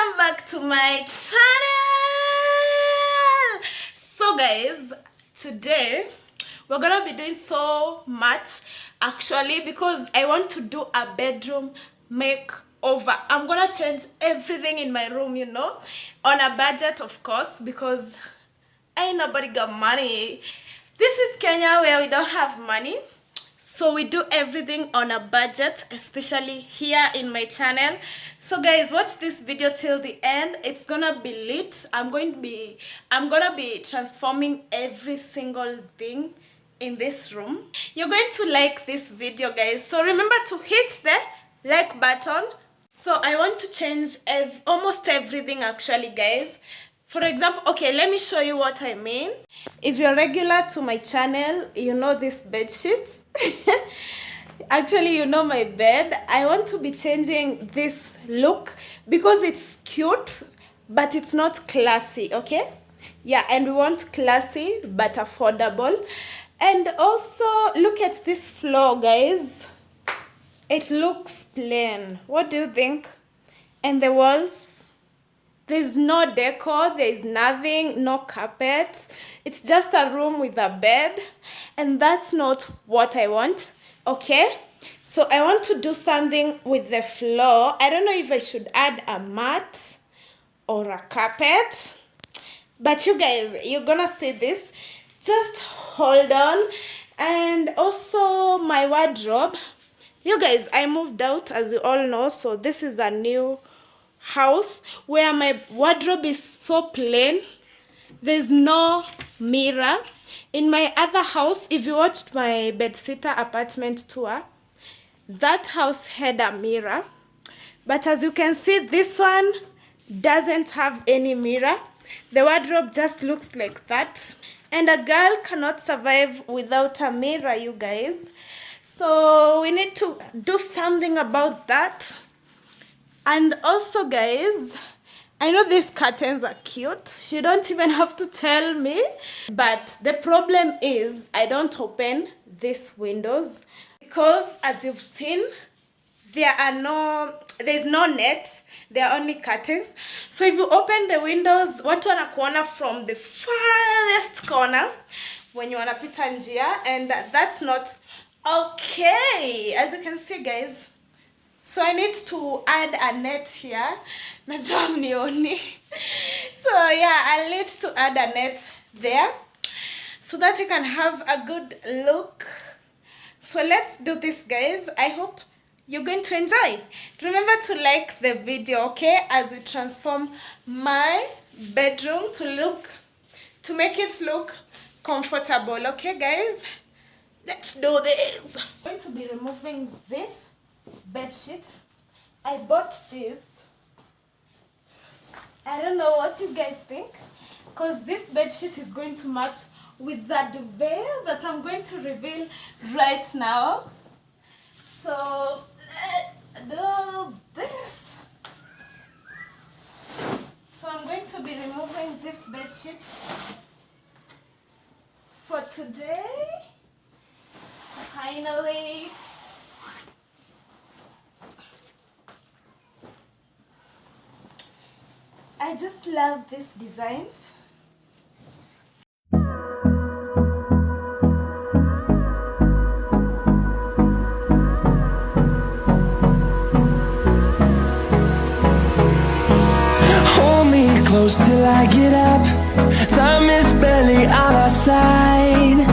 welcome back to my channel. So guys, today we're gonna be doing so much actually, because I want to do a bedroom makeover. I'm gonna change everything in my room, you know, on a budget of course, because ain't nobody got money. This is Kenya, where we don't have money, so we do everything on a budget, especially here in my channel. So guys, watch this video till the end. It's gonna be lit. I'm gonna be transforming every single thing in this room. You're going to like this video, guys, so remember to hit the like button. So I want to change almost everything actually, guys. For example, okay, let me show you what I mean. If you're regular to my channel, you know these bed sheets. Actually, you know my bed. I want to be changing this look because it's cute, but it's not classy, okay? Yeah, and we want classy but affordable. And also, look at this floor, guys. It looks plain. What do you think? And the walls? There's no decor, there's nothing, no carpet. It's just a room with a bed, and that's not what I want, okay? So I want to do something with the floor. I don't know if I should add a mat or a carpet, but you guys, you're gonna see this. Just hold on. And also my wardrobe. You guys, I moved out, as you all know, so this is a new house where my wardrobe is so plain. There's no mirror. In my other house, if you watched my bedsitter apartment tour, that house had a mirror, but as you can see, this one doesn't have any mirror. The wardrobe just looks like that, and a girl cannot survive without a mirror, you guys. So we need to do something about that. And also guys, I know these curtains are cute. You don't even have to tell me. But the problem is I don't open these windows because, as you've seen, there's no net. There are only curtains. So if you open the windows, watu wanakuona from the farthest corner when you wanapita njia, and that's not okay. As you can see, guys. So I need to add a net here. Najua mnioni. So yeah, I'll need to add a net there so that you can have a good look. So let's do this, guys. I hope you're going to enjoy. Remember to like the video, okay, as we transform my bedroom to make it look comfortable, okay guys? Let's do this. I'm going to be removing this bed sheets. I bought this. I don't know what you guys think, because this bed sheet is going to match with the duvet that I'm going to reveal right now. So let's do this. So I'm going to be removing this bed sheet for today. Finally. I just love these designs. Hold me close till I get up. Time is barely on our side.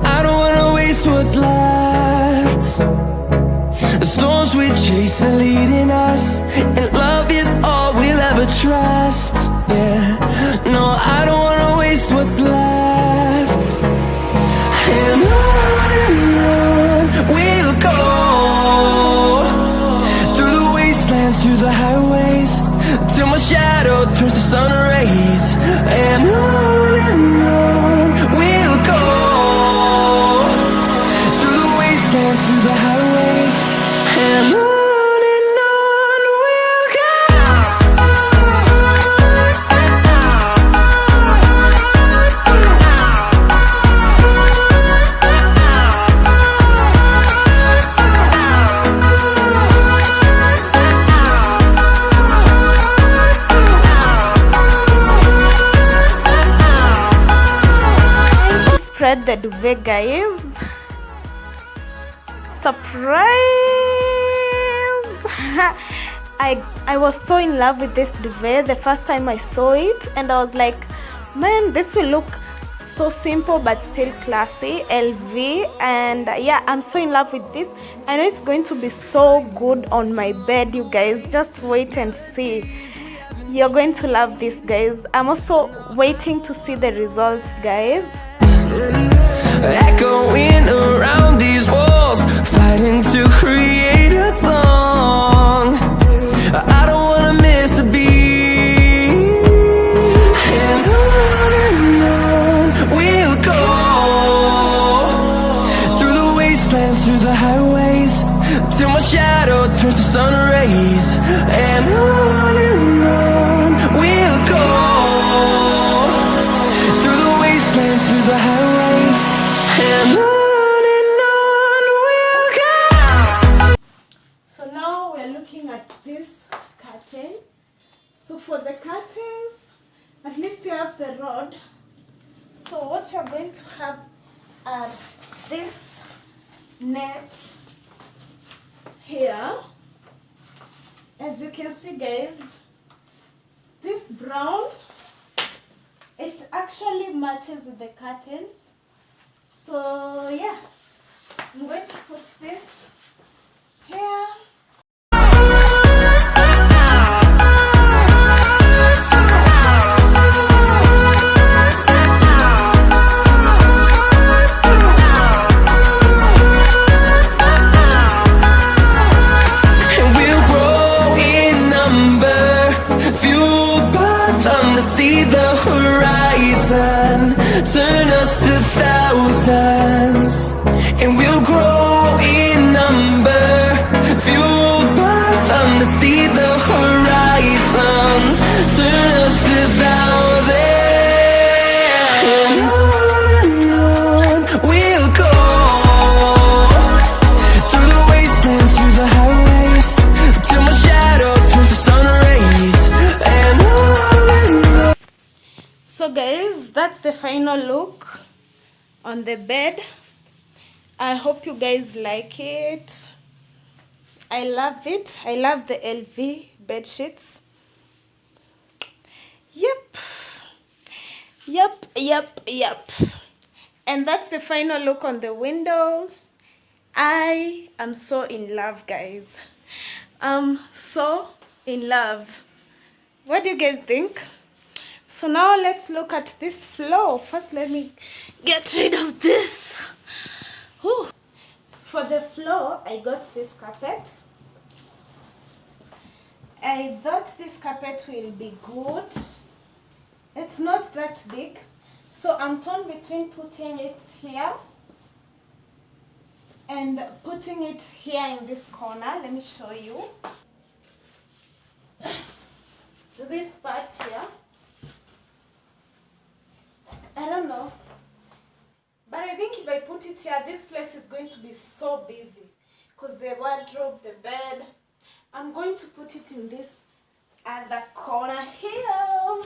I don't wanna waste what's left. The storms we chase are leading us, and love is all we'll ever trust. Yeah, no, I don't wanna waste what's left. And on we'll go, through the wastelands, through the highways, till my shadow turns to sun rays. And on we'll go, through the wastelands, through the highways, and on. We'll go. tried the duvet, guys. Surprise! I was so in love with this duvet the first time I saw it, and I was like, man, this will look so simple but still classy. LV. And yeah, I'm so in love with this. I know it's going to be so good on my bed, you guys. Just wait and see. You're going to love this, guys. I'm also waiting to see the results, guys. Echoing around these walls, fighting to create a song. I don't wanna miss a beat. And on we'll go, through the wastelands, through the highways, till my shadow turns to sun rays. And on we'll go, through the wastelands, through the highways, and on we'll go. So now we're looking at this curtain. So for the curtains, at least you have the rod. So what you're going to have are this net here. As you can see, guys, this brown, it actually matches with the curtains. So yeah, I'm going to put this here. And we'll grow in number, fueled by them to see the horizon, turn us to thousands. And we'll grow in number, fueled by them to see the horizon, turn us to thousands. And on we'll go, through the wastelands, through the highways, till my shadow turns to sun rays. And on. So guys, that's the final look on the bed. I hope you guys like it. I love it. I love the LV bed sheets. Yep. And that's the final look on the window. I am so in love, guys. I'm so in love. What do you guys think? So now let's look at this floor. First, let me get rid of this. Whew. For the floor, I got this carpet. I thought this carpet will be good. It's not that big, so I'm torn between putting it here and putting it here in this corner. Let me show you. This part here, I don't know, but I think if I put it here, this place is going to be so busy because the wardrobe, the bed. I'm going to put it in this other corner here.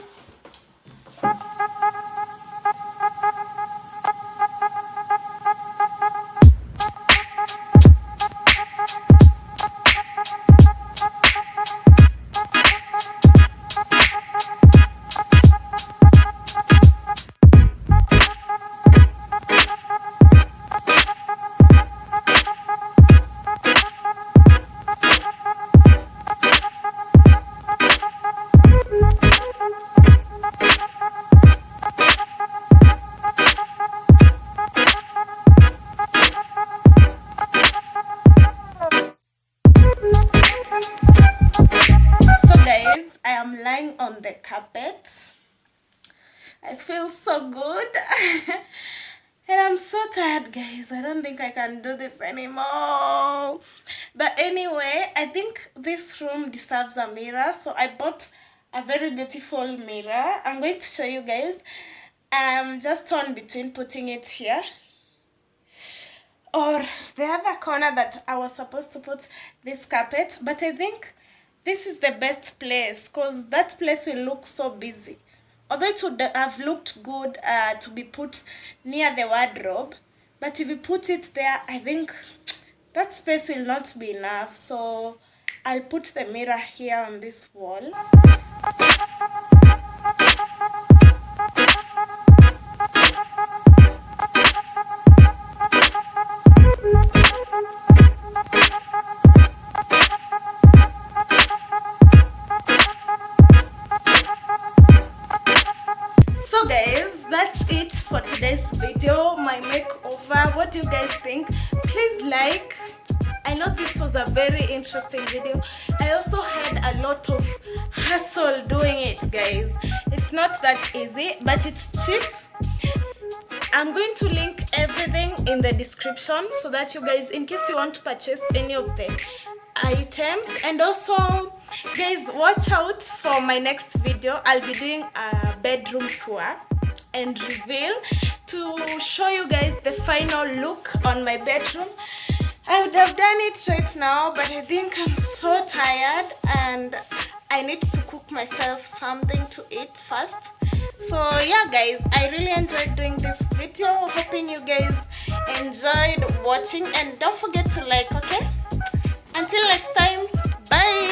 On the carpet. I feel so good. And I'm so tired, guys. I don't think I can do this anymore. But anyway, I think this room deserves a mirror, so I bought a very beautiful mirror. I'm going to show you guys. I'm just torn between putting it here or the other corner that I was supposed to put this carpet, but I think this is the best place because that place will look so busy although it would have looked good to be put near the wardrobe, but if you put it there, I think that space will not be enough. So I'll put the mirror here on this wall. So guys, that's it for today's video, my makeover. What do you guys think? Please like. I know this was a very interesting video. I also had a lot of hassle doing it, guys. It's not that easy, but it's cheap. I'm going to link everything in the description so that you guys, in case you want to purchase any of the items. And also, guys, watch out for my next video. I'll be doing a bedroom tour and reveal to show you guys the final look on my bedroom. I would have done it right now, but I think I'm so tired and I need to cook myself something to eat first. So yeah guys, I really enjoyed doing this video. Hoping you guys enjoyed watching, and don't forget to like, okay? Until next time, bye.